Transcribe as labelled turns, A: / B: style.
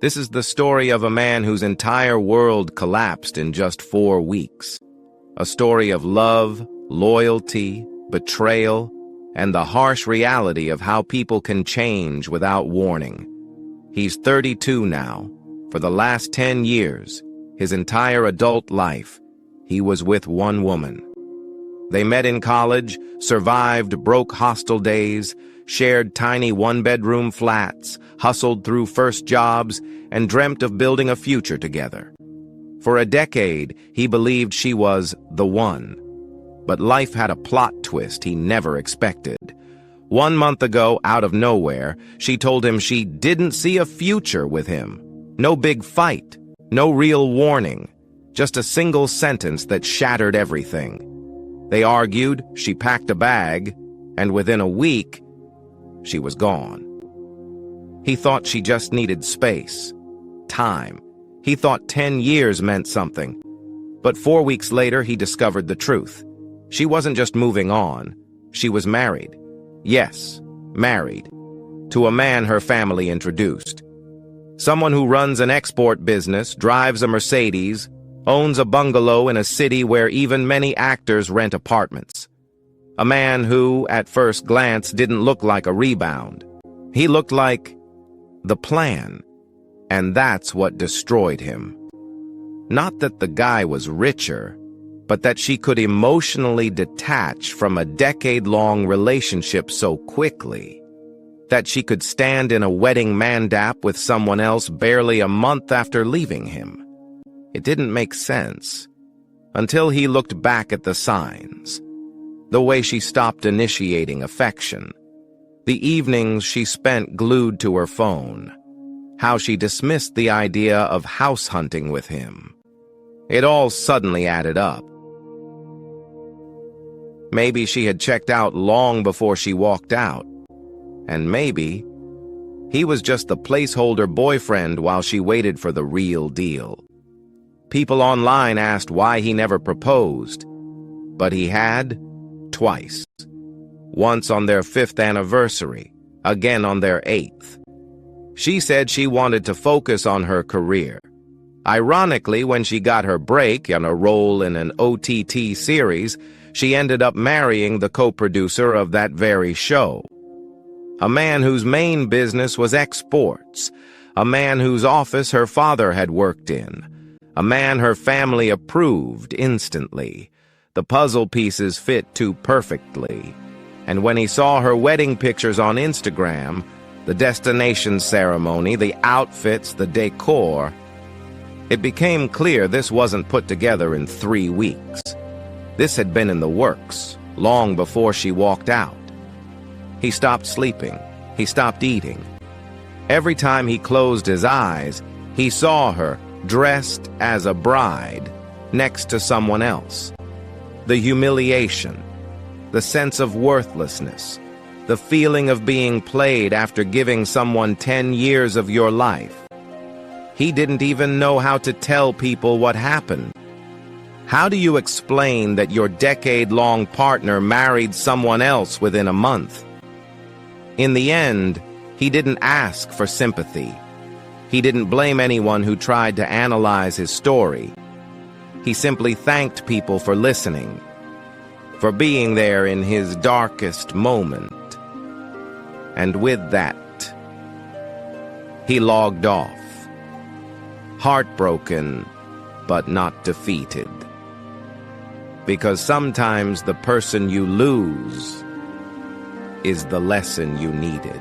A: This is the story of a man whose entire world collapsed in just 4 weeks. A story of love, loyalty, betrayal, and the harsh reality of how people can change without warning. He's 32 now. For the last 10 years, his entire adult life, he was with one woman. They met in college, survived broke hostel days, shared tiny one-bedroom flats, hustled through first jobs, and dreamt of building a future together. For a decade, he believed she was the one. But life had a plot twist he never expected. 1 month ago, out of nowhere, she told him she didn't see a future with him. No big fight, no real warning, just a single sentence that shattered everything. They argued, she packed a bag, and within a week, she was gone. He thought she just needed space, time. He thought 10 years meant something. But 4 weeks later, he discovered the truth. She wasn't just moving on. She was married. Yes, married. To a man her family introduced. Someone who runs an export business, drives a Mercedes, owns a bungalow in a city where even many actors rent apartments. A man who, at first glance, didn't look like a rebound. He looked like the plan, and that's what destroyed him. Not that the guy was richer, but that she could emotionally detach from a decade-long relationship so quickly. That she could stand in a wedding mandap with someone else barely a month after leaving him. It didn't make sense, until he looked back at the signs. The way she stopped initiating affection. The evenings she spent glued to her phone. How she dismissed the idea of house hunting with him. It all suddenly added up. Maybe she had checked out long before she walked out. And maybe he was just the placeholder boyfriend while she waited for the real deal. People online asked why he never proposed. But he had, twice. Once on their 5th anniversary, again on their 8th. She said she wanted to focus on her career. Ironically, when she got her break and a role in an OTT series, she ended up marrying the co-producer of that very show. A man whose main business was exports. A man whose office her father had worked in. A man her family approved instantly. The puzzle pieces fit too perfectly. And when he saw her wedding pictures on Instagram, the destination ceremony, the outfits, the decor, it became clear this wasn't put together in 3 weeks. This had been in the works, long before she walked out. He stopped sleeping. He stopped eating. Every time he closed his eyes, he saw her, dressed as a bride, next to someone else. The humiliation, the sense of worthlessness, the feeling of being played after giving someone 10 years of your life. He didn't even know how to tell people what happened. How do you explain that your decade-long partner married someone else within a month? In the end, he didn't ask for sympathy. He didn't blame anyone who tried to analyze his story. He simply thanked people for listening, for being there in his darkest moment. And with that, he logged off, heartbroken, but not defeated. Because sometimes the person you lose is the lesson you needed.